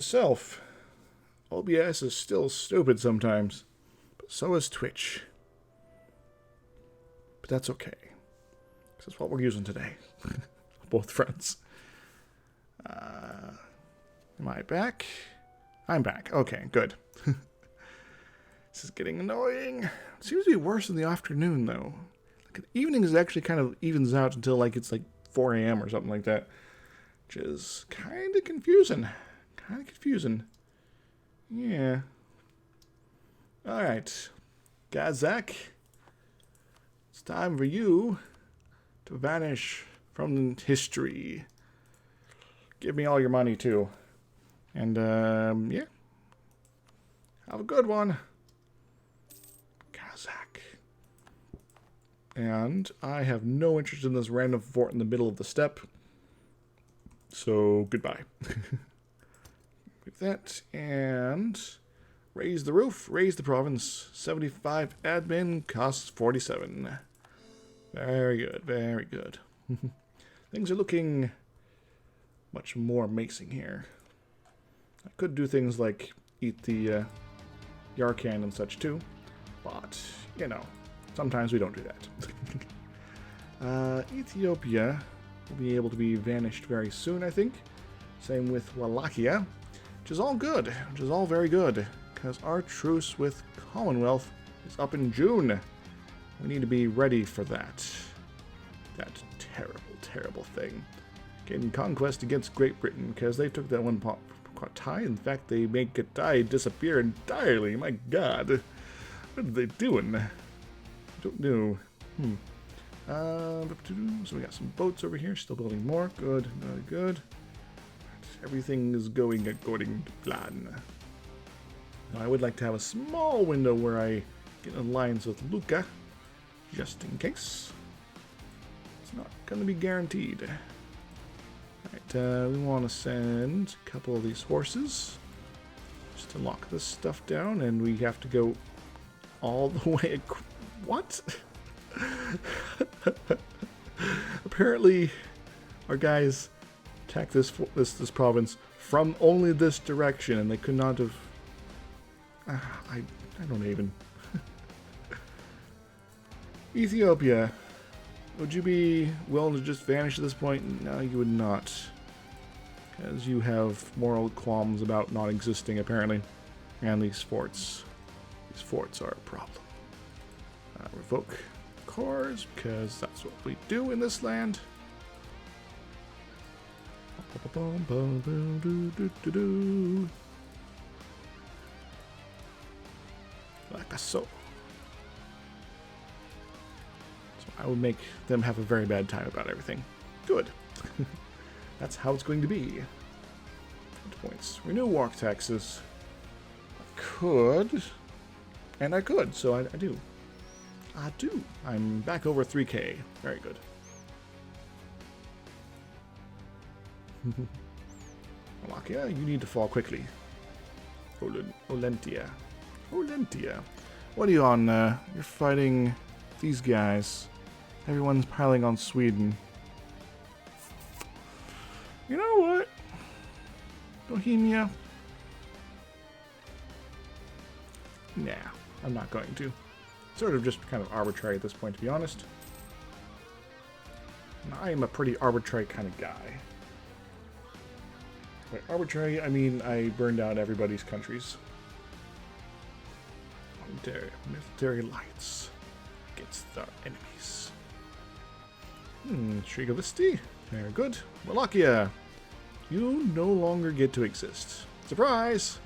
Self. OBS is still stupid sometimes, but so is Twitch. But that's okay. That's what we're using today. Both fronts. Am I back? I'm back. Okay, good. This is getting annoying. It seems to be worse in the afternoon, though. Like, the evenings actually kind of evens out until like it's like 4 a.m. or something like that. Which is kind of confusing. Yeah. Alright. Gazak. It's time for you to vanish from history. Give me all your money, too. And, yeah. Have a good one. Kazakh. And I have no interest in this random fort in the middle of the steppe. So, goodbye. With that, and raise the roof, raise the province. 75 admin, costs 47. Very good, very good. Things are looking much more amazing here. I could do things like eat the Yarkan and such too, but, you know, sometimes we don't do that. Ethiopia will be able to be vanished very soon, I think. Same with Wallachia, which is all good, which is all very good, because our truce with Commonwealth is up in June. We need to be ready for that. That terrible, terrible thing. Getting conquest against Great Britain, because they took that one Qatai. In fact, they make Qatai disappear entirely. My God. What are they doing? I don't know. So we got some boats over here. Still building more. Good. Very good. Everything is going according to plan. Now, I would like to have a small window where I get an alliance with Lucca, just in case. It's not going to be guaranteed. Alright, we want to send a couple of these horses just to lock this stuff down, and we have to go all the way. What? Apparently, our guys attacked this province from only this direction, and they could not have. I don't even. Ethiopia, would you be willing to just vanish at this point? No, you would not, because you have moral qualms about not existing apparently, and these forts are a problem. Revoke cores, because that's what we do in this land. Like so. So I would make them have a very bad time about everything. Good. That's how it's going to be. 20 points. Renew walk taxes. I could. And I could, so I do. I do. I'm back over 3k. Very good. Wallachia, you need to fall quickly. Olentia. What are you on? You're fighting these guys. Everyone's piling on Sweden. You know what? Bohemia? Nah, I'm not going to. Sort of just kind of arbitrary at this point, to be honest. And I am a pretty arbitrary kind of guy. By arbitrary, I mean I burn down everybody's countries. Military alliance against our enemies. Shrigovisti. Very good. Wallachia, you no longer get to exist. Surprise!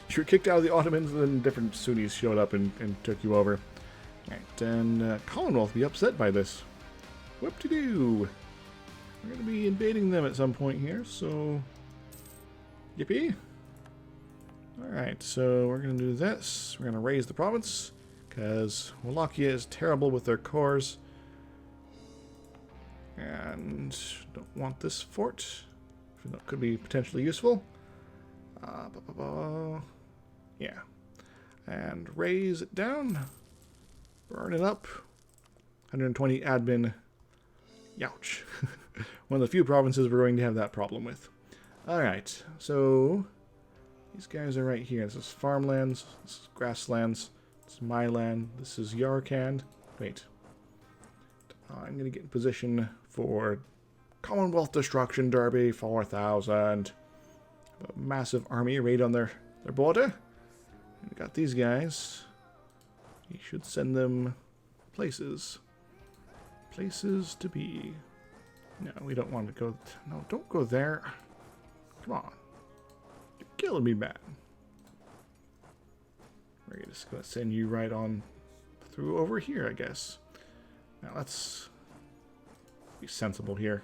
You were kicked out of the Ottomans, and then different Sunnis showed up and took you over. Alright, and Commonwealth will be upset by this. Whoop-de-doo! We're going to be invading them at some point here, so... Yippee! Alright, so we're going to do this. We're going to raise the province, because Wallachia is terrible with their cores. And don't want this fort. That could be potentially useful. Yeah. And raise it down. Burn it up. 120 admin. Youch. One of the few provinces we're going to have that problem with. Alright, so these guys are right here. This is farmlands, this is grasslands, this is my land, this is Yarkand. Wait. I'm going to get in position for Commonwealth Destruction Derby 4000. A massive army raid on their border. And we got these guys. We should send them places. Places to be. No, we don't want to go. No, don't go there. Come on. You're killing me, man. We're just going to send you right on through over here, I guess. Now let's be sensible here.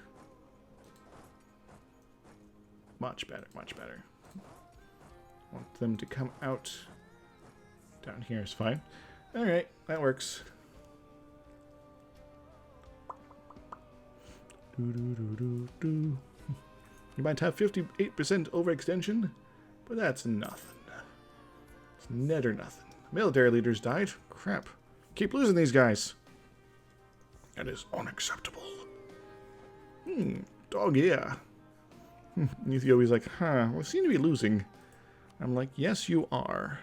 Much better, much better. Want them to come out. Down here is fine. Alright, that works. You might have 58% overextension, but that's nothing. It's netter nothing. Military leaders died. Crap. Keep losing these guys. That is unacceptable. Dog, yeah. Ethiopia's like, we seem to be losing. I'm like, yes, you are.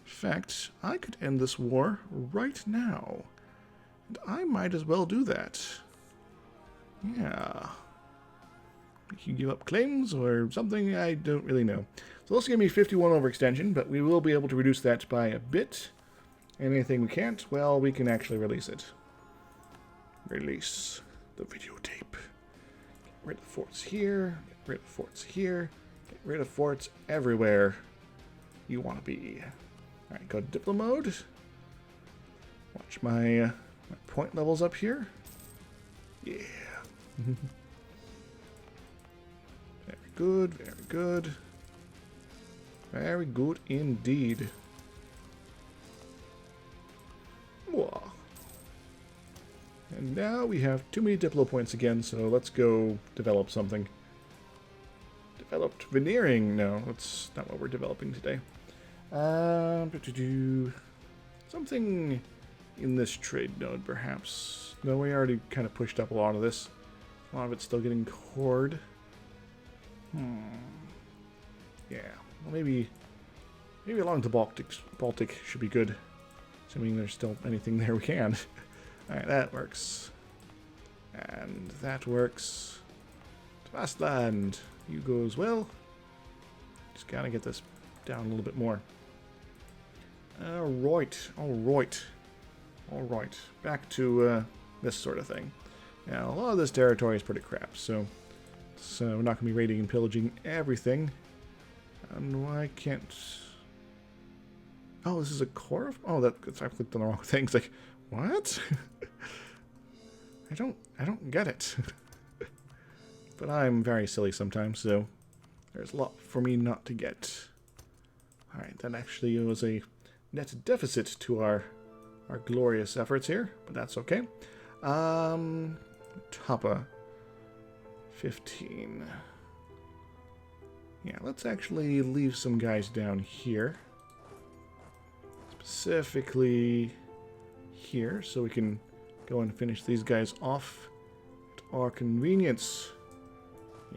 In fact, I could end this war right now. And I might as well do that. Yeah. You give up claims or something? I don't really know. So this will give me 51 overextension, but we will be able to reduce that by a bit. Anything we can't, well, we can actually release it. Release the videotape. Get rid of forts here. Get rid of forts here. Get rid of forts everywhere you want to be. Alright, go to Diplo mode. Watch my point levels up here. Yeah. Very good, very good. Very good indeed. Whoa. And now we have too many Diplo points again, so let's go develop something. Developed veneering. No, that's not what we're developing today. Something in this trade node, perhaps. No, we already kind of pushed up a lot of this. A lot of it's still getting cored. Yeah. Well, maybe along the Baltic should be good. Assuming there's still anything there we can. Alright, that works. And that works. Fastland. You go as well. Just gotta get this down a little bit more. Alright. Back to this sort of thing. Now, a lot of this territory is pretty crap, so we're not going to be raiding and pillaging everything. And why can't... Oh, this is a core of... Oh, I clicked on the wrong thing. It's like, what? I don't get it. But I'm very silly sometimes, so there's a lot for me not to get. Alright, that actually was a net deficit to our glorious efforts here, but that's okay. Tapa 15. Yeah, let's actually leave some guys down here. Specifically here, so we can go and finish these guys off at our convenience.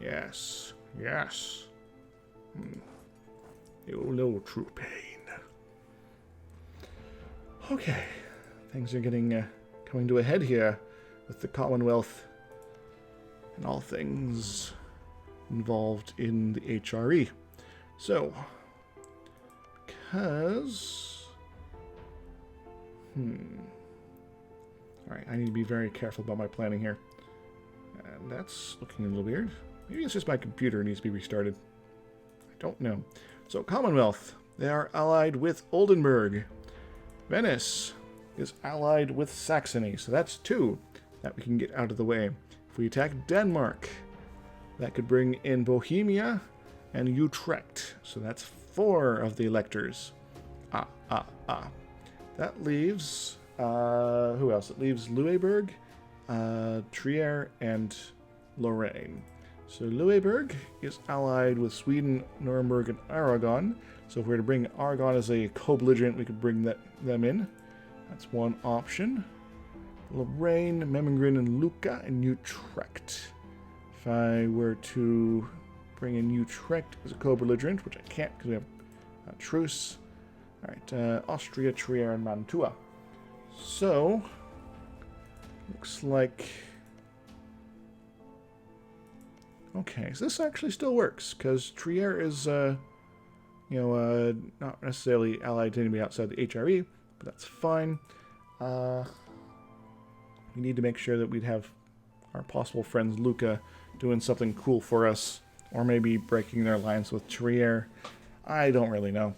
Yes. You'll know true pain. Okay. Things are getting coming to a head here with the Commonwealth and all things involved in the HRE. So, because... Alright, I need to be very careful about my planning here. And that's looking a little weird. Maybe it's just my computer needs to be restarted. I don't know. So, Commonwealth. They are allied with Oldenburg. Venice is allied with Saxony. So that's 2 that we can get out of the way. If we attack Denmark, that could bring in Bohemia and Utrecht. So that's 4 of the electors. That leaves... who else? It leaves Louisburg, Trier, and Lorraine. So Louisburg is allied with Sweden, Nuremberg, and Aragon. So if we were to bring Aragon as a co-belligerent, we could bring them in. That's one option. Lorraine, Memmingen, and Lucca, and Utrecht. If I were to bring in Utrecht as a co-belligerent, which I can't because we have a truce. Alright, Austria, Trier, and Mantua. So, looks like... Okay, so this actually still works, because Trier is, not necessarily allied to anybody outside the HRE, but that's fine. We need to make sure that we'd have our possible friends Lucca doing something cool for us, or maybe breaking their alliance with Trier. I don't really know.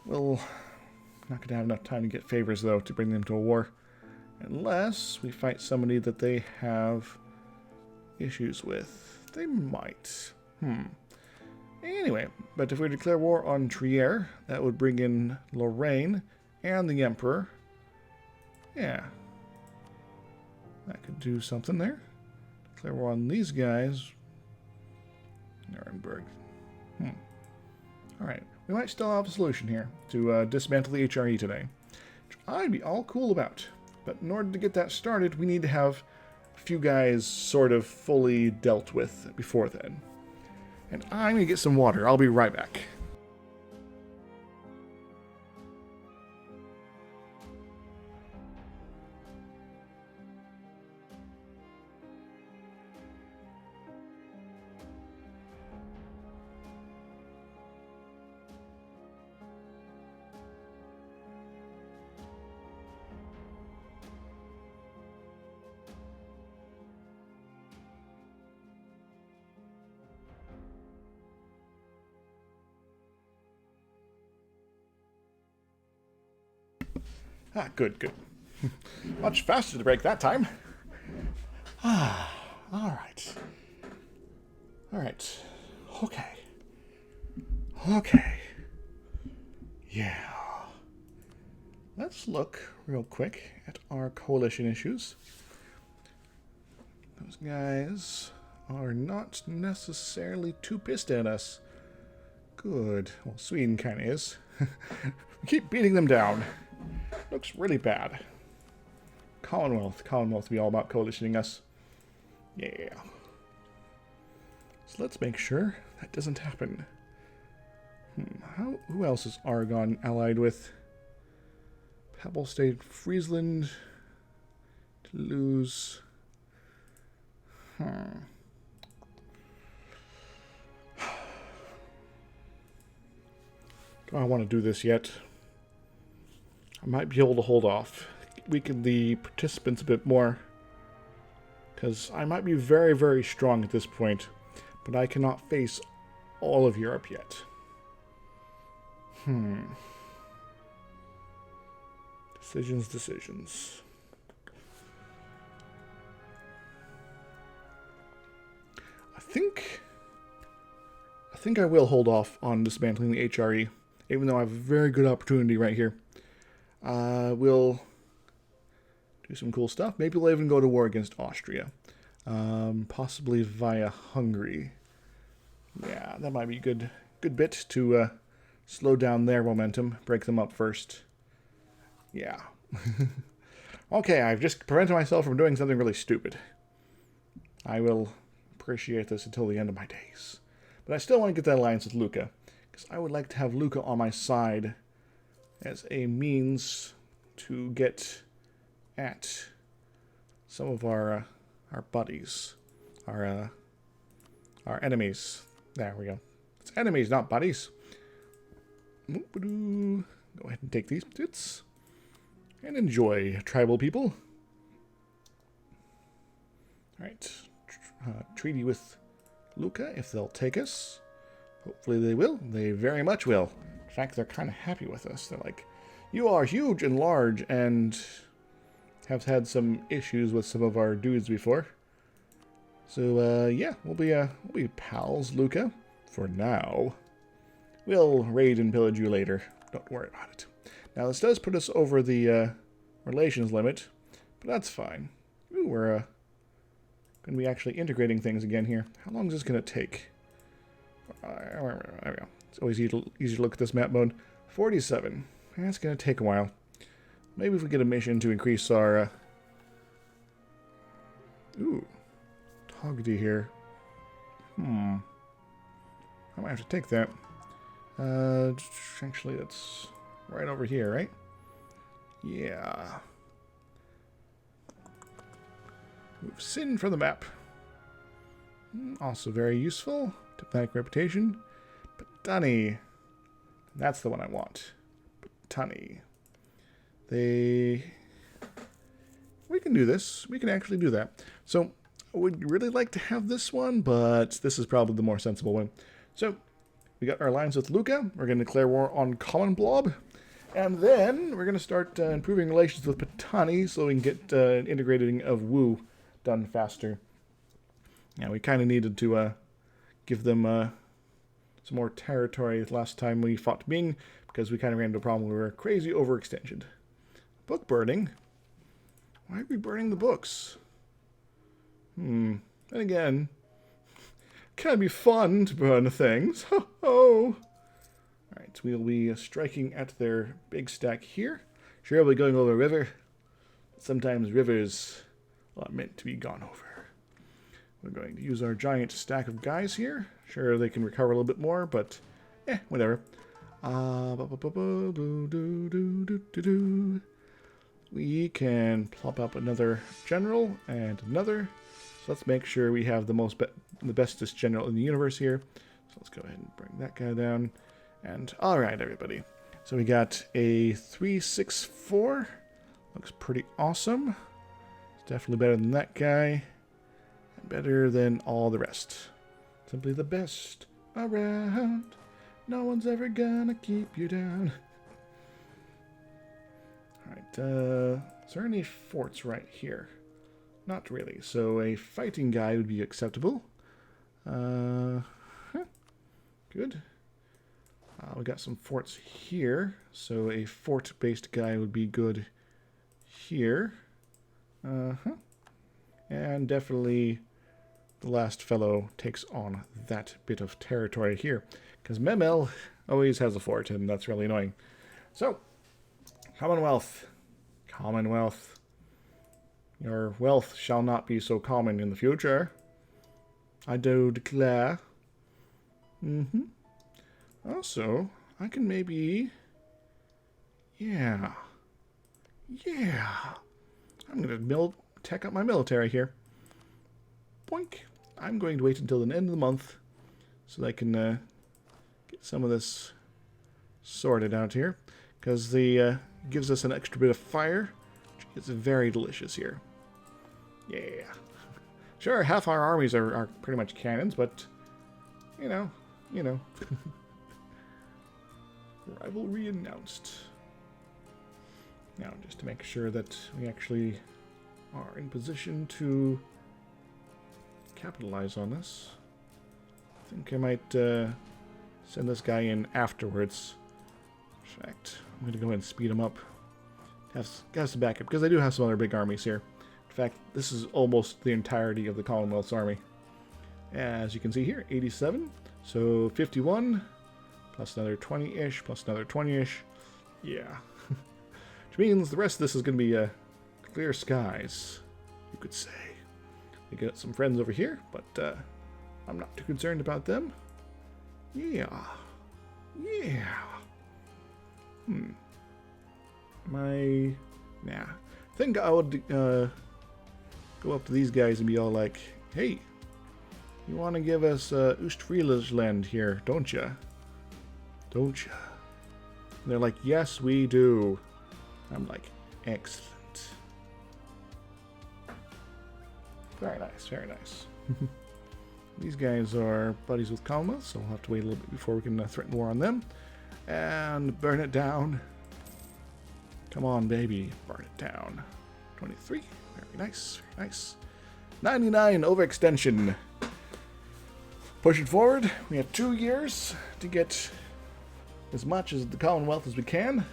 We'll not going to have enough time to get favors, though, to bring them to a war. Unless we fight somebody that they have issues with. They might. Anyway, but if we declare war on Trier, that would bring in Lorraine and the Emperor. Yeah. That could do something there. Declare war on these guys. Nuremberg. Alright. We might still have a solution here to dismantle the HRE today, which I'd be all cool about. But in order to get that started, we need to have a few guys sort of fully dealt with before then. And I'm going to get some water. I'll be right back. Ah, good, good. Much faster to break that time. Alright. Alright. Okay. Okay. Yeah. Let's look real quick at our coalition issues. Those guys are not necessarily too pissed at us. Good. Well, Sweden kind of is. We keep beating them down. Looks really bad. Commonwealth. Commonwealth be all about coalitioning us. Yeah. So let's make sure that doesn't happen. Who else is Aragon allied with? Papal State, Friesland, Toulouse. Do I want to do this yet? I might be able to hold off. Weaken the participants a bit more. Because I might be very, very strong at this point. But I cannot face all of Europe yet. Decisions. I think I will hold off on dismantling the HRE. Even though I have a very good opportunity right here. We'll do some cool stuff. Maybe we'll even go to war against Austria. Possibly via Hungary. Yeah, that might be a good bit to slow down their momentum. Break them up first. Yeah. Okay, I've just prevented myself from doing something really stupid. I will appreciate this until the end of my days. But I still want to get that alliance with Lucca. Because I would like to have Lucca on my side as a means to get at some of our buddies, our enemies. There we go. It's enemies, not buddies. Go ahead and take these bits and enjoy, tribal people. All right, treaty with Lucca if they'll take us. Hopefully they will. They very much will. In fact, they're kind of happy with us. They're like, you are huge and large and have had some issues with some of our dudes before. So, yeah, we'll be pals, Lucca, for now. We'll raid and pillage you later. Don't worry about it. Now, this does put us over the relations limit, but that's fine. Ooh, we're going to be actually integrating things again here. How long is this going to take? There we go. It's always easy to look at this map mode. 47. That's going to take a while. Maybe if we get a mission to increase our... Ooh. Togdi here. might have to take that. Actually, that's right over here, right? Yeah. Move Sin from the map. Also very useful. Diplomatic reputation. Patani. That's the one I want. Patani. We can do this. We can actually do that. So, I would really like to have this one, but this is probably the more sensible one. So, we got our alliance with Luca. We're going to declare war on Common Blob. And then we're going to start improving relations with Patani so we can get integrating of Wu done faster. Yeah, we kind of needed to give them some more territory last time we fought Ming because we kind of ran into a problem where we were crazy overextension. Book burning? Why are we burning the books? Then again, can be fun to burn things. Ho ho! Alright, we'll be striking at their big stack here. Sure, we'll be going over a river. Sometimes rivers are meant to be gone over. We're going to use our giant stack of guys here. Sure, they can recover a little bit more, but whatever. We can plop up another general and another. So let's make sure we have the bestest general in the universe here. So let's go ahead and bring that guy down. And alright, everybody. So we got a 364. Looks pretty awesome. It's definitely better than that guy. And better than all the rest. Simply the best around. No one's ever gonna keep you down. Alright, is there any forts right here? Not really. So a fighting guy would be acceptable. Good. We got some forts here. So a fort-based guy would be good here. And definitely the last fellow takes on that bit of territory here. Because Memel always has a fort, and that's really annoying. So, Commonwealth. Commonwealth. Your wealth shall not be so common in the future. I do declare. Also, I can maybe... Yeah. I'm going to tech up my military here. Boink. I'm going to wait until the end of the month so that I can get some of this sorted out here. Because the gives us an extra bit of fire, which is very delicious here. Yeah. Sure, half our armies are pretty much cannons, but, you know. Rivalry announced. Now, just to make sure that we actually are in position to capitalize on this, I think I might send this guy in afterwards. In fact, I'm going to go ahead and speed him up. Have some backup, because I do have some other big armies here. In fact, this is almost the entirety of the Commonwealth's army. As you can see here, 87. So 51, plus another 20-ish, plus another 20-ish. Yeah. Which means the rest of this is going to be clear skies, you could say. We got some friends over here, but I'm not too concerned about them. Yeah. Nah. I think I would go up to these guys and be all like, hey, you want to give us Ustfrila's land here, don't ya? Don't ya? And they're like, yes, we do. I'm like, excellent. Very nice, very nice. These guys are buddies with Commonwealth, so we'll have to wait a little bit before we can threaten war on them. And burn it down. Come on, baby. Burn it down. 23. Very nice, very nice. 99 overextension. Push it forward. We have 2 years to get as much as the Commonwealth as we can.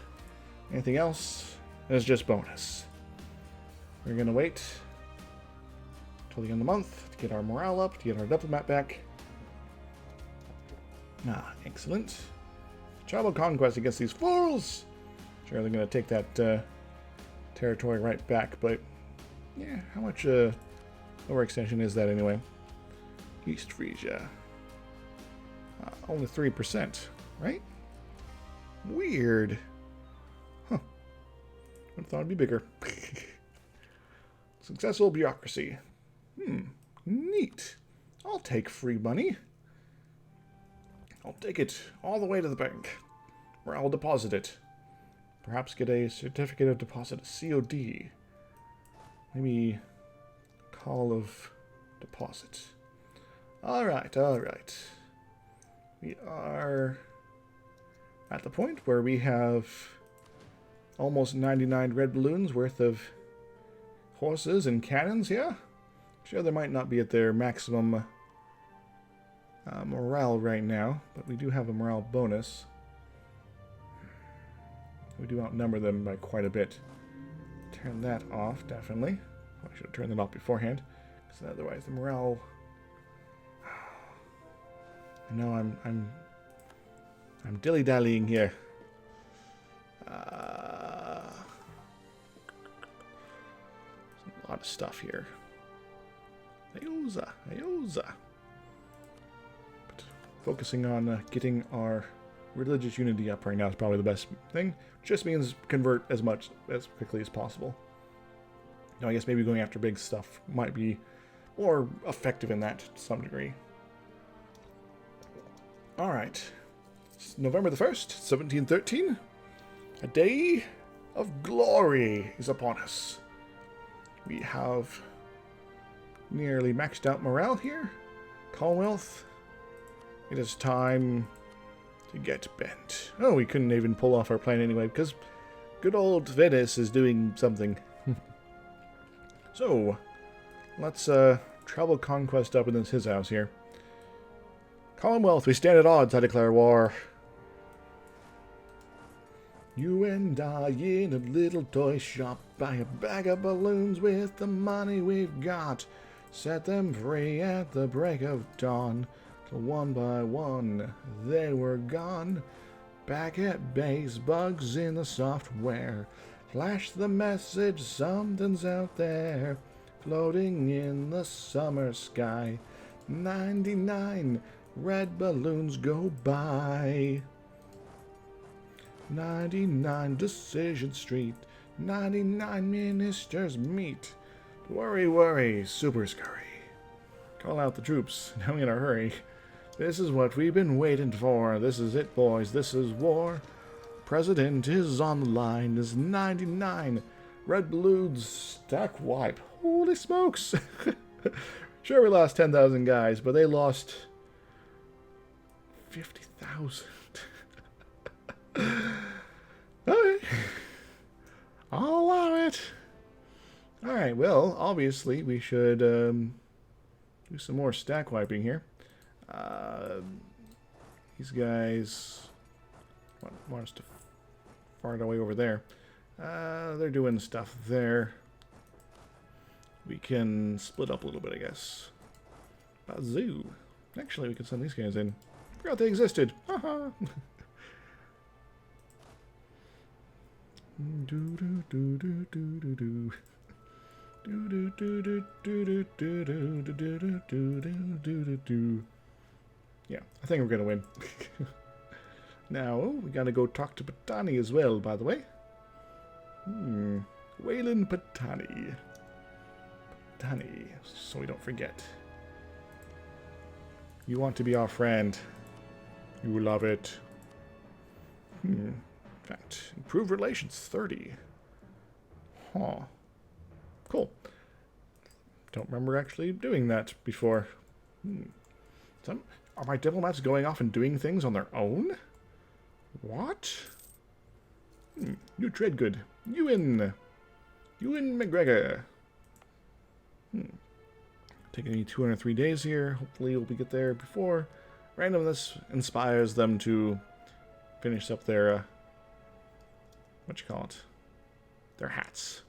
Anything else is just bonus. We're going to wait till the end of the month to get our morale up, to get our diplomat back. Excellent. Tribal conquest against these fools. Sure, they're going to take that territory right back, but yeah, how much overextension is that anyway? East Frisia. Only 3%, right? Weird. Huh. I thought it'd be bigger. Successful bureaucracy. Neat. I'll take free money. I'll take it all the way to the bank, where I'll deposit it. Perhaps get a certificate of deposit, a COD. Maybe call of deposit. Alright, alright. We are at the point where we have almost 99 red balloons worth of horses and cannons, yeah? Sure, they might not be at their maximum morale right now, but we do have a morale bonus. We do outnumber them by quite a bit. Turn that off, definitely. I should have turned that off beforehand, because otherwise the morale... I know I'm dilly-dallying here. There's a lot of stuff here. Ayoza, ayoza. But focusing on getting our religious unity up right now is probably the best thing. Just means convert as much as quickly as possible. Now, I guess maybe going after big stuff might be more effective in that to some degree. Alright. It's November the 1st, 1713. A day of glory is upon us. We have nearly maxed out morale here. Commonwealth. It is time to get bent. Oh, we couldn't even pull off our plan anyway, because good old Venice is doing something. So, let's travel conquest up in his house here. Commonwealth, we stand at odds, I declare war. You and I in a little toy shop, buy a bag of balloons with the money we've got. Set them free at the break of dawn, till one by one they were gone. Back at base, bugs in the software. Flash the message, something's out there, floating in the summer sky. 99 red balloons go by. 99 Decision Street, 99 ministers meet. Worry, worry, super scurry. Call out the troops, now in a hurry. This is what we've been waiting for. This is it, boys, this is war. President is on the line. Is 99 red balloons stack wipe. Holy smokes! Sure, we lost 10,000 guys, but they lost 50,000. Okay. I'll allow it. Alright, well, obviously we should do some more stack wiping here. These guys want us to fart away over there. They're doing stuff there. We can split up a little bit, I guess. Bazoo. Actually, we can send these guys in. Forgot they existed. Haha. Yeah, I think we're gonna win. Now, we gotta go talk to Patani as well, by the way. Wayland Patani. Patani, so we don't forget. You want to be our friend. You will love it. In fact, improve relations 30. Huh. Cool. Don't remember actually doing that before. Are my diplomats going off and doing things on their own? What? New trade good. Ewan McGregor. Taking me 203 days here. Hopefully we'll get there before randomness inspires them to finish up their, what you call it? Their hats.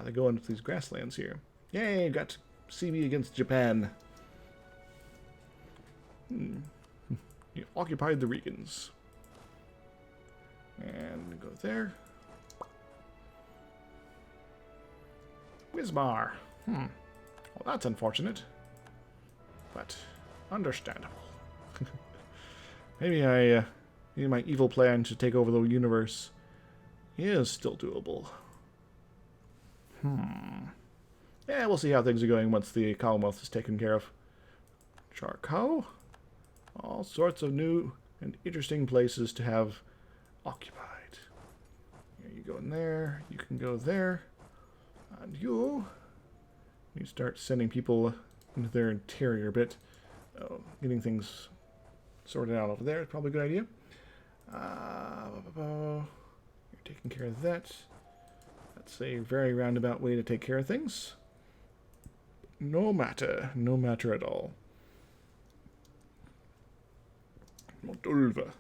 They go into these grasslands here. Yay, got CB against Japan. You occupied the Regans. And go there. Wismar. Well, that's unfortunate. But understandable. Maybe maybe my evil plan to take over the universe is still doable. Yeah, we'll see how things are going once the Commonwealth is taken care of. Charcoal. All sorts of new and interesting places to have occupied. Here, you go in there. You can go there. And you start sending people into their interior bit. Oh, getting things sorted out over there is probably a good idea. You're taking care of that. That's a very roundabout way to take care of things. No matter at all. Moldova.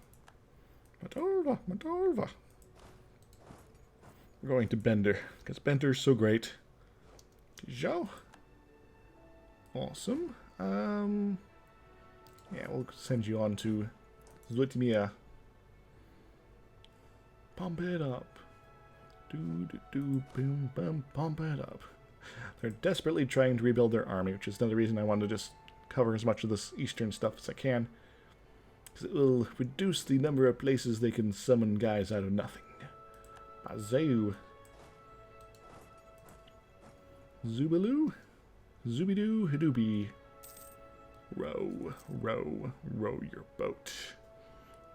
We're going to Bender, because Bender's so great. Zhao. Awesome. Yeah, we'll send you on to Zlutimia. Pump it up. Boom, bum, pump it up. They're desperately trying to rebuild their army, which is another reason I wanted to just cover as much of this eastern stuff as I can. Because it will reduce the number of places they can summon guys out of nothing. Bazoo. Zoobaloo. Zoobidoo Hadoopy. Row, row, row your boat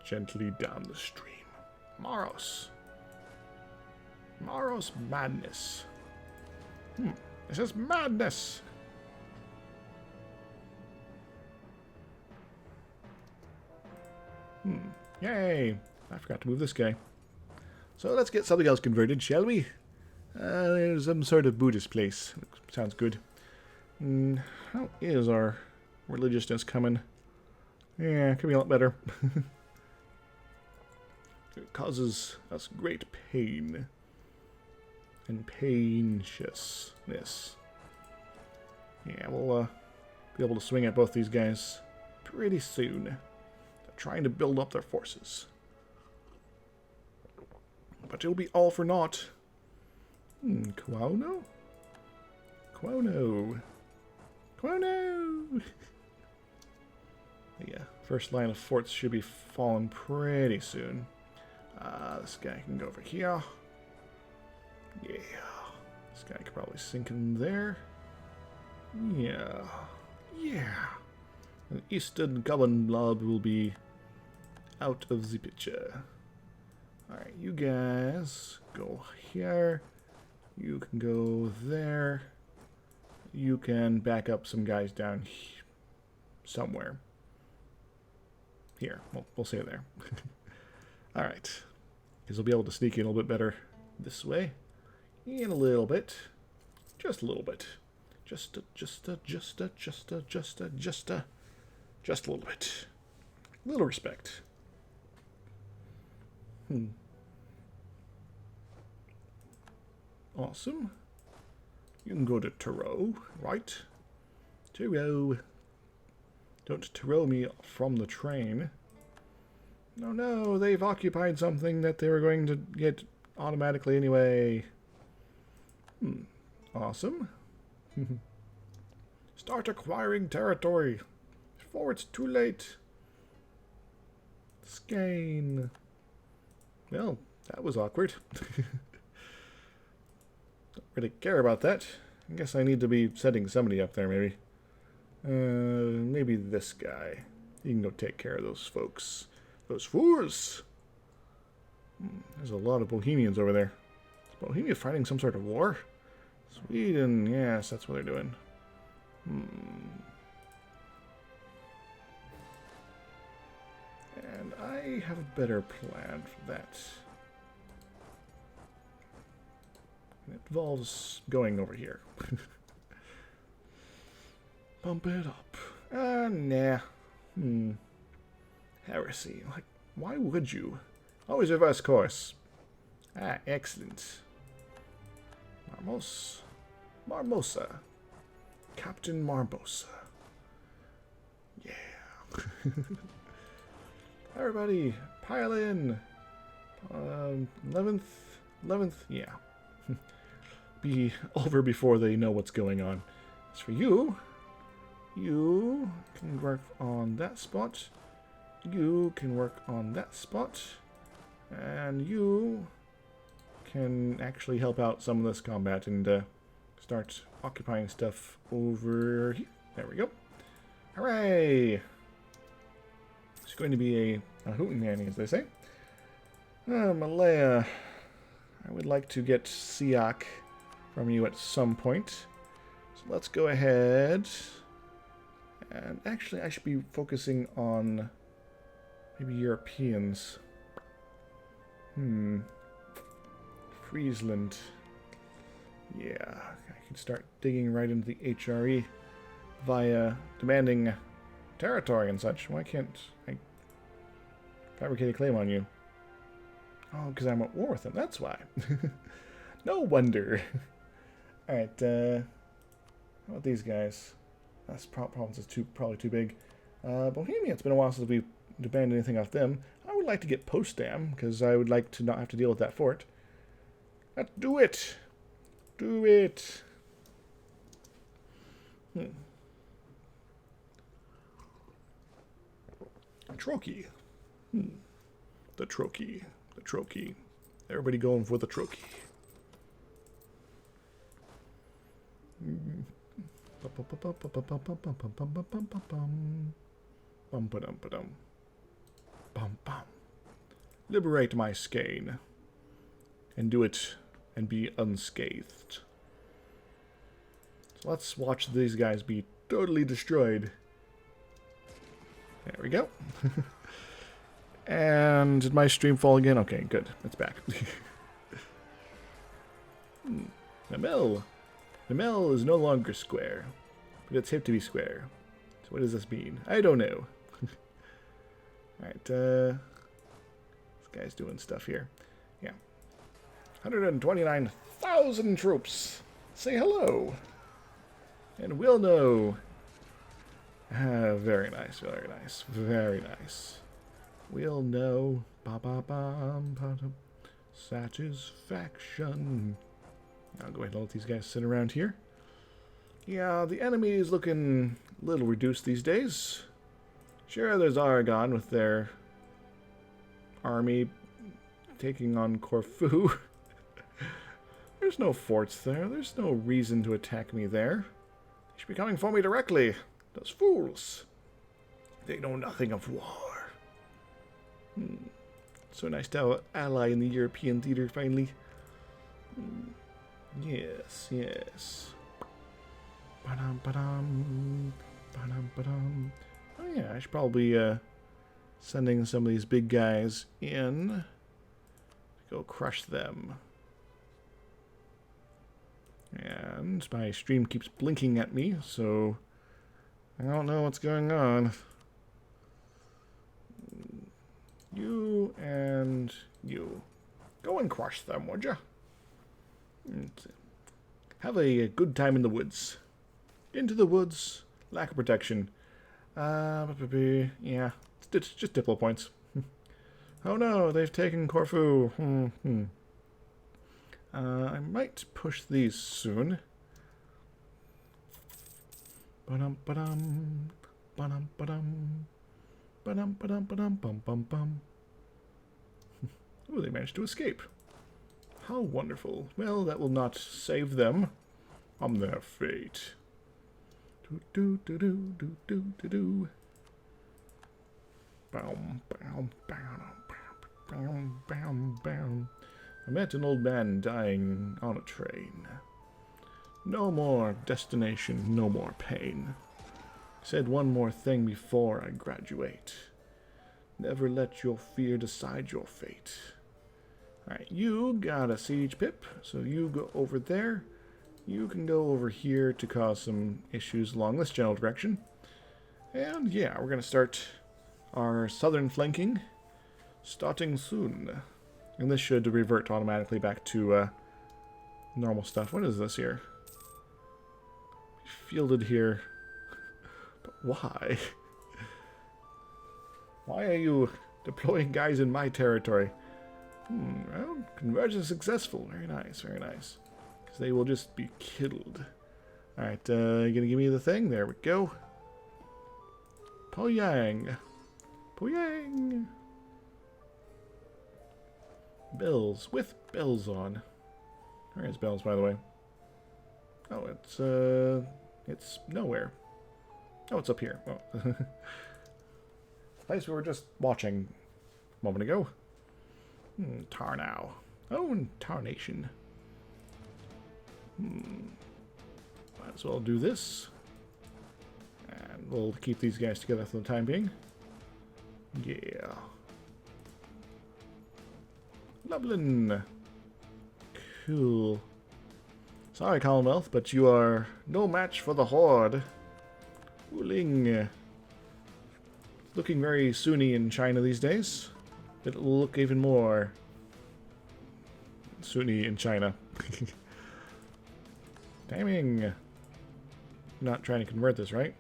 gently down the stream. Maros. Maros madness. This is madness. Yay. I forgot to move this guy. So let's get something else converted, shall we? There's some sort of Buddhist place. Sounds good. How is our religiousness coming? Yeah, could be a lot better. It causes us great pain. And painiousness. Yeah, we'll be able to swing at both these guys pretty soon. They're trying to build up their forces. But it'll be all for naught. Quono? Quono. Quono! Yeah, first line of forts should be falling pretty soon. This guy can go over here. Yeah. This guy could probably sink in there. Yeah. Yeah. The Eastern Goblin Blob will be out of the picture. Alright, you guys go here. You can go there. You can back up some guys down somewhere. Here, we'll say there. Alright. Because we'll be able to sneak in a little bit better this way. In a little bit. Just a little bit. Just a little bit. Little respect. Awesome. You can go to Tarot, right? Tarot. Don't Tarot me from the train. No, they've occupied something that they were going to get automatically anyway. Awesome. Start acquiring territory before it's too late. Skein. Well, that was awkward. Don't really care about that. I guess I need to be setting somebody up there, maybe. Maybe this guy. You can go take care of those folks. Those fools! There's a lot of Bohemians over there. Is Bohemia fighting some sort of war? Sweden, yes, that's what they're doing. And I have a better plan for that. It involves going over here. Bump it up. Nah. Heresy. Like, why would you? Always reverse course. Excellent. Marmosa. Captain Marmosa. Yeah. Everybody, pile in. 11th, yeah. Be over before they know what's going on. As for you, you can work on that spot. you can work on that spot. And you can actually help out some of this combat and start occupying stuff over here. There we go. Hooray! It's going to be a hootenanny, as they say. Malwa, I would like to get Siak from you at some point. So let's go ahead. And actually, I should be focusing on maybe Europeans. Friesland. Yeah, I can start digging right into the HRE via demanding territory and such. Why can't I fabricate a claim on you? Oh, because I'm at war with them. That's why. No wonder. Alright, how about these guys? That's province is probably too big. Bohemia, it's been a while since we've demanded anything off them. I would like to get Potsdam, because I would like to not have to deal with that fort. Let's do it! Do it! Trochee. The Trochee. The Trochee. Everybody going for the Trochee. Liberate my skein. And do it and be unscathed. So let's watch these guys be totally destroyed. There we go. And did my stream fall again? Okay, good. It's back. The mill. The mill is no longer square, but it's hip to be square. So what does this mean? I don't know. Alright, this guy's doing stuff here. Yeah. 129,000 troops. Say hello. And we'll know. Very nice, very nice, very nice. We'll know. Satisfaction. I'll go ahead and let these guys sit around here. Yeah, the enemy is looking a little reduced these days. Sure, there's Aragon with their army taking on Corfu. There's no forts there. There's no reason to attack me there. They should be coming for me directly. Those fools. They know nothing of war. So nice to have an ally in the European theater, finally. Yes, yes. Ba-dum, ba-dum, ba-dum. Oh yeah, I should probably sending some of these big guys in to go crush them. And my stream keeps blinking at me, so I don't know what's going on. You and you. Go and crush them, would you? Have a good time in the woods. Into the woods. Lack of protection. Yeah. It's just diplo points. Oh no, they've taken Corfu. I might push these soon. Ba-dum, ba-dum. Ba-dum, ba-dum. Ba-dum, ba-dum, ba-dum, bum, bum, bum. Oh, they managed to escape. How wonderful. Well, that will not save them from their fate. Do-do-do-do-do-do-do-do. Bam, bam, bam, bam, bam, bam. I met an old man dying on a train. No more destination, no more pain. Said one more thing before I graduate. Never let your fear decide your fate. Alright, you got a siege pip, so you go over there. You can go over here to cause some issues along this general direction. And yeah, we're going to start our southern flanking starting soon. And this should revert automatically back to normal stuff. What is this here? Fielded here. But why? Why are you deploying guys in my territory? Well, conversion successful. Very nice, very nice. Because they will just be killed. Alright, you gonna give me the thing? There we go. Poyang. Puyang! Bells. With bells on. Where's bells, by the way? Oh, it's nowhere. Oh, it's up here. Oh. Place we were just watching a moment ago. Tarnow. Oh, and Tarnation. Might as well do this. And we'll keep these guys together for the time being. Yeah. Lublin. Cool. Sorry, Commonwealth, but you are no match for the Horde. Wuling. Looking very Sunni in China these days. It'll look even more Sunni in China. Timing. Not trying to convert this, right?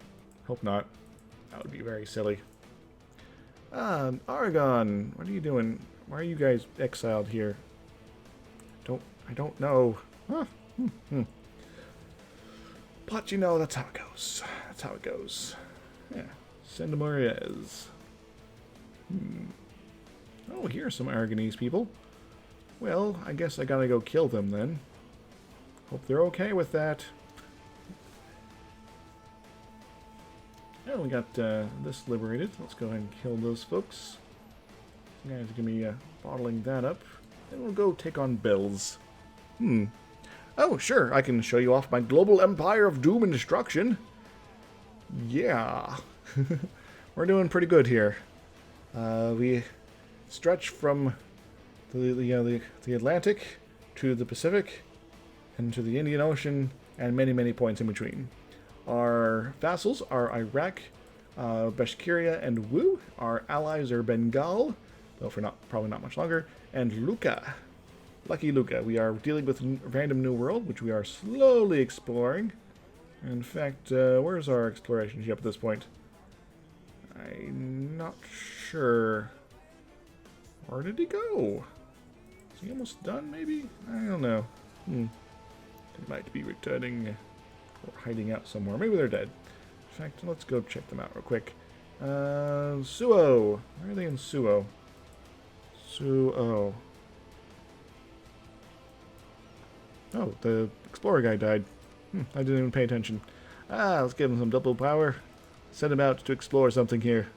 Hope not. That would be very silly. Aragon, what are you doing? Why are you guys exiled here? I don't know. Huh. But you know, that's how it goes. That's how it goes. Yeah. Sendamores. Oh, here's some Aragonese people. Well, I guess I gotta go kill them then. Hope they're okay with that. Oh, we got this liberated. Let's go ahead and kill those folks. You guys are gonna be bottling that up. Then we'll go take on Bills. Oh, sure, I can show you off my global empire of doom and destruction. Yeah. We're doing pretty good here. We stretch from the Atlantic to the Pacific and to the Indian Ocean and many, many points in between. Our vassals are Iraq, Bashkiria, and Wu. Our allies are Bengal, though for probably not much longer, and Lucca. Lucky Lucca. We are dealing with a random new world, which we are slowly exploring. In fact, where's our exploration ship at this point? I'm not sure. Where did he go? Is he almost done, maybe? I don't know. They might be returning or hiding out somewhere. Maybe they're dead. In fact, let's go check them out real quick. Suo. Where are they in Suo? Suo. Oh, the explorer guy died. I didn't even pay attention. Let's give him some double power. Send him out to explore something here.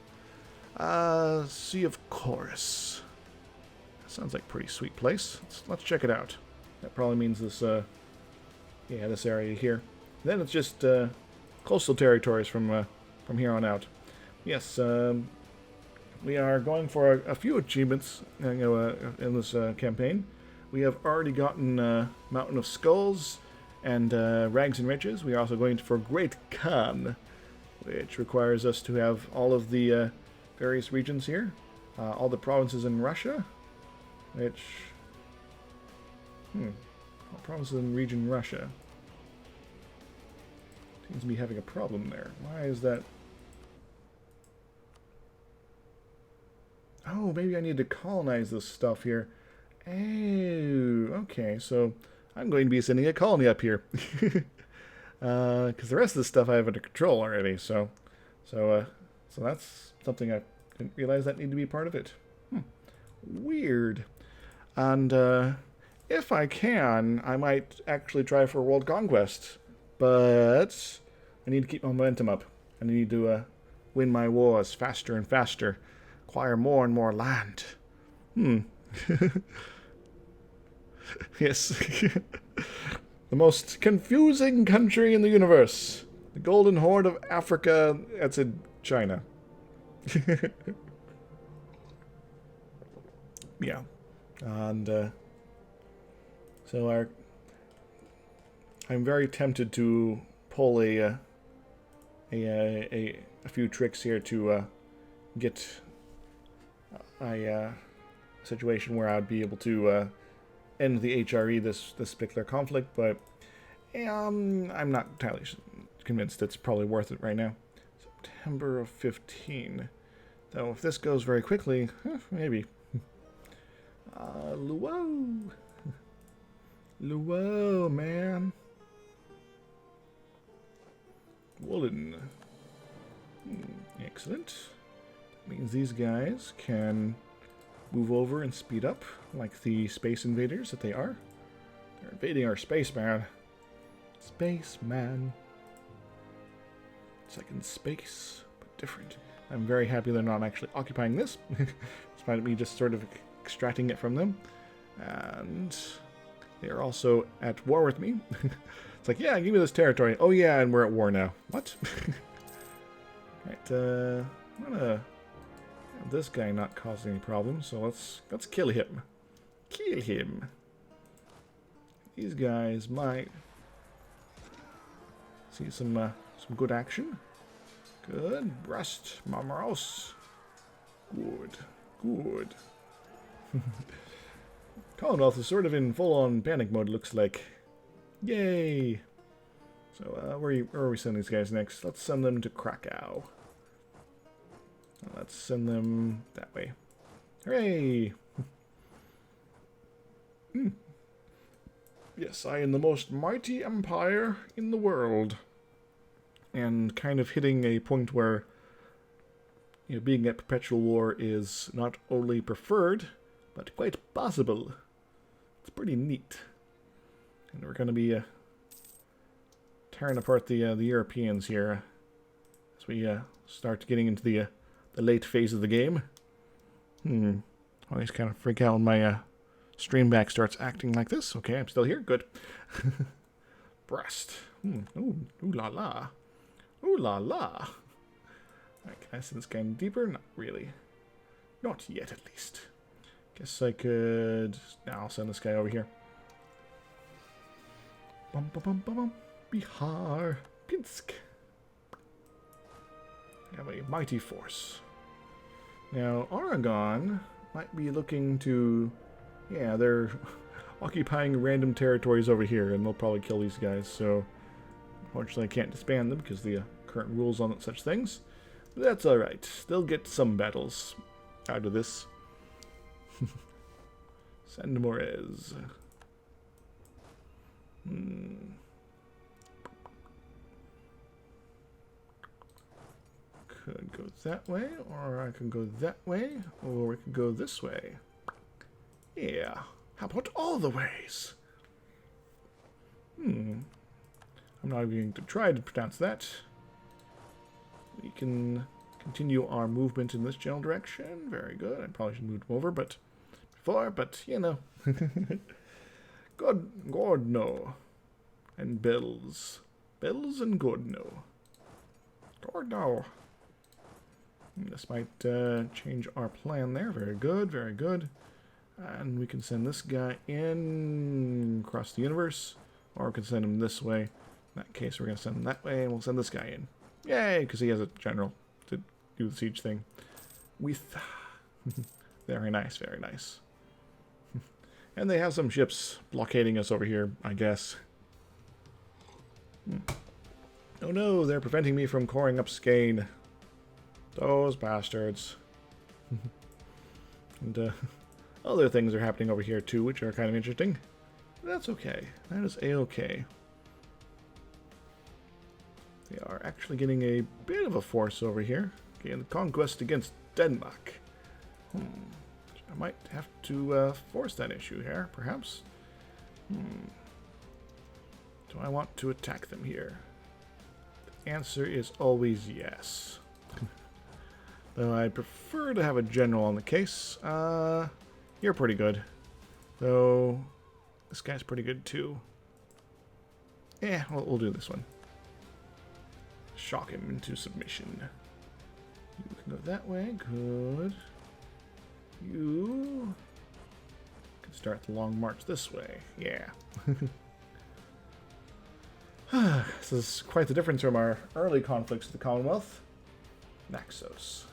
Sea of Chorus. Sounds like a pretty sweet place. Let's check it out. That probably means this, yeah, this area here. Then it's just coastal territories from here on out. Yes, we are going for a few achievements in this campaign. We have already gotten Mountain of Skulls and Rags and Riches. We are also going for Great Khan, which requires us to have all of the various regions here. All the provinces in Russia, which... all provinces in region Russia. Seems to be having a problem there. Why is that? Oh, maybe I need to colonize this stuff here. Oh, okay, so I'm going to be sending a colony up here. Because the rest of the stuff I have under control already, so that's something I didn't realize that needed to be part of it. Weird. And if I can, I might actually try for world conquest, but I need to keep my momentum up. I need to win my wars faster and faster, acquire more and more land. Yes. The most confusing country in the universe. The Golden Horde of Africa. That's in China. Yeah. And so I'm very tempted to pull a few tricks here to get a situation where I'd be able to end the HRE this particular conflict, but I'm not entirely convinced it's probably worth it right now. September of 15. Though if this goes very quickly, maybe. Luo. Luo, man. Woolen. Excellent. means these guys can move over and speed up like the space invaders that they are. They're invading our space, man. Spaceman. It's like in space, but different. I'm very happy they're not actually occupying this, despite me just sort of extracting it from them. And they are also at war with me. It's like, yeah, give me this territory. Oh yeah, and we're at war now. What? Right, I'm gonna have this guy not cause any problems, so let's kill him. Kill him. These guys might see some good action. Good. Breast, Mamaros. Good. Good. Commonwealth is sort of in full-on panic mode, looks like. Yay! So, where are we sending these guys next? Let's send them to Krakow. Let's send them that way. Hooray! Yes, I am the most mighty empire in the world. And kind of hitting a point where, you know, being at perpetual war is not only preferred, but quite possible. It's pretty neat. And we're going to be tearing apart the Europeans here as we start getting into the late phase of the game. Always kind of freak out when my stream back starts acting like this. Okay, I'm still here. Good. Breast. Ooh la la. Ooh la la. Alright, can I send this guy deeper? Not really. Not yet, at least. Guess I could... Now I'll send this guy over here. Bum bum bum bum bum. Bihar. Pinsk. We have a mighty force. Now, Aragon might be looking to... Yeah, they're occupying random territories over here, and they'll probably kill these guys, so... Unfortunately, I can't disband them because of the current rules on such things. But that's alright. They'll get some battles out of this. Send Morez. Could go that way, or I can go that way, or we could go this way. Yeah. How about all the ways? I'm not even going to try to pronounce that. We can continue our movement in this general direction. Very good. I probably should move them over, but you know. God no. And bills. Bills and good no. God no. This might change our plan there. Very good, very good. And we can send this guy in across the universe, or we can send him this way. In that case, we're going to send him that way, and we'll send this guy in. Yay, because he has a general to do the siege thing. With very nice, very nice. And they have some ships blockading us over here, I guess. Oh no, they're preventing me from coring up Skane. Those bastards. And other things are happening over here too, which are kind of interesting. But that's okay. That is a-okay. They are actually getting a bit of a force over here. Okay, the conquest against Denmark. I might have to force that issue here, perhaps. Do I want to attack them here? The answer is always yes. Though I'd prefer to have a general on the case. You're pretty good. Though this guy's pretty good too. Yeah, we'll do this one. Shock him into submission. You can go that way. Good. You can start the long march this way. Yeah. This is quite the difference from our early conflicts with the Commonwealth. Naxos.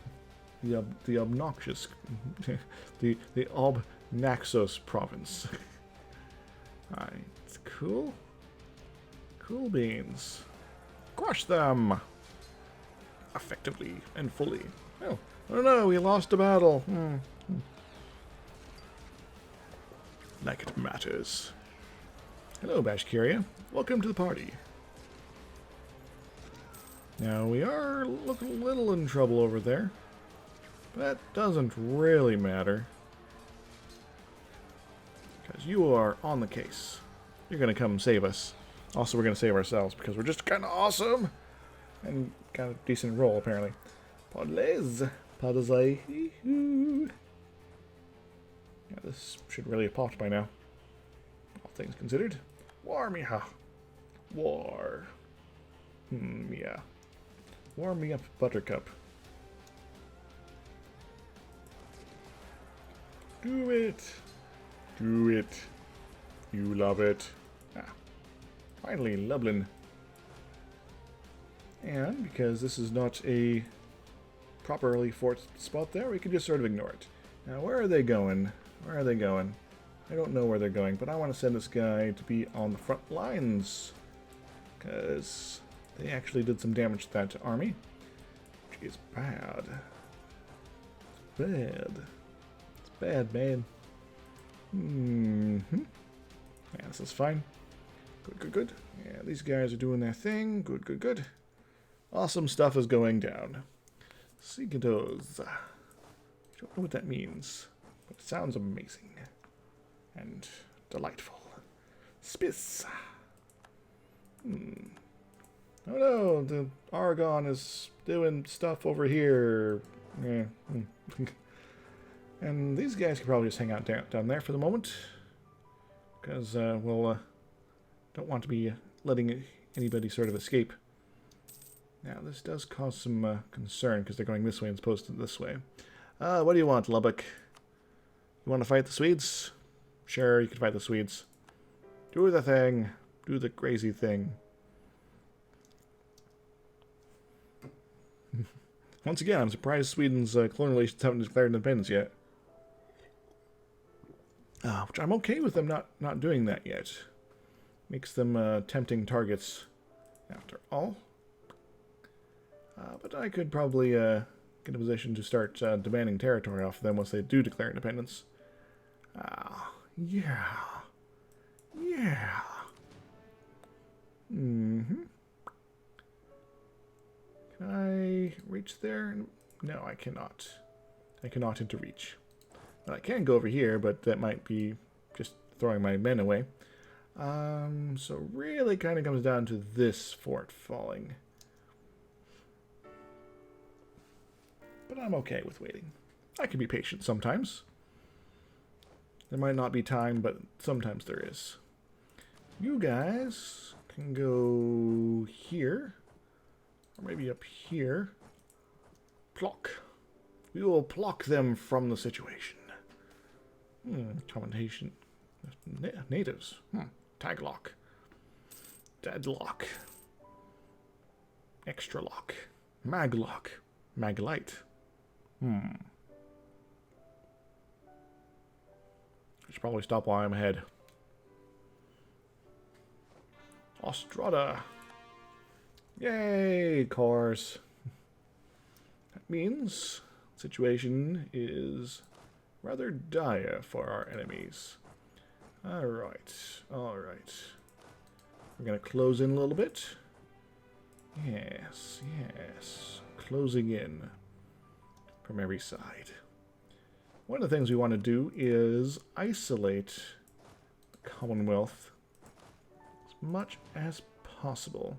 The obnoxious... the Ob-Naxos province. Alright, cool. Cool beans. Crush them! Effectively and fully. Oh no, we lost a battle. Like it matters. Hello, Bashkiria. Welcome to the party. Now, we are looking a little in trouble over there. But that doesn't really matter. Because you are on the case. You're going to come save us. Also, we're going to save ourselves because we're just kind of awesome. And got a decent roll, apparently. Podles. Podles. Yeah, this should really have popped by now. All things considered. War me, ha. War. Yeah. Warm me up, Buttercup. Do it. Do it. You love it. Ah. Finally, Lublin. And because this is not a properly fort spot there, we can just sort of ignore it. Now, where are they going? Where are they going? I don't know where they're going, but I want to send this guy to be on the front lines. Because they actually did some damage to that army. Which is bad. It's bad. It's bad, man. Yeah, this is fine. Good, good, good. Yeah, these guys are doing their thing. Good, good, good. Awesome stuff is going down. Sigados. I don't know what that means, but it sounds amazing. And delightful. Spiss. Oh no, the Aragon is doing stuff over here. Yeah. And these guys can probably just hang out down there for the moment. Because, we'll, don't want to be letting anybody sort of escape. Now, this does cause some concern because they're going this way as opposed to this way. What do you want, Lubbock? You want to fight the Swedes? Sure, you can fight the Swedes. Do the thing. Do the crazy thing. Once again, I'm surprised Sweden's colonial relations haven't declared independence yet. Which I'm okay with them not doing that yet. Makes them tempting targets after all. But I could probably get in a position to start demanding territory off of them once they do declare independence. Yeah. Yeah. Can I reach there? No, I cannot. I cannot interreach. Well, I can go over here, but that might be just throwing my men away. So really kind of comes down to this fort falling. But I'm okay with waiting. I can be patient sometimes. There might not be time, but sometimes there is. You guys can go here. Or maybe up here. Pluck. We will pluck them from the situation. Commendation. Natives. Taglock. Deadlock. Extra lock. Maglock. Maglite. I should probably stop while I'm ahead. Ostrada. Yay, cars. That means the situation is rather dire for our enemies. Alright, alright. We're going to close in a little bit. Yes, yes. Closing in from every side. One of the things we want to do is isolate the Commonwealth as much as possible.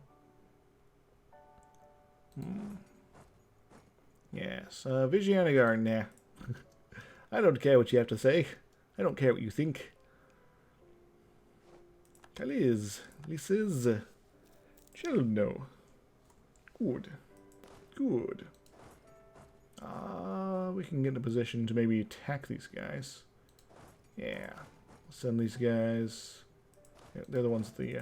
Yes, Vigianagar, nah. I don't care what you have to say. I don't care what you think. Kaliz, Lises, Chelno. Good. Good. We can get in a position to maybe attack these guys. Yeah. We'll send these guys. Yeah, they're the ones at the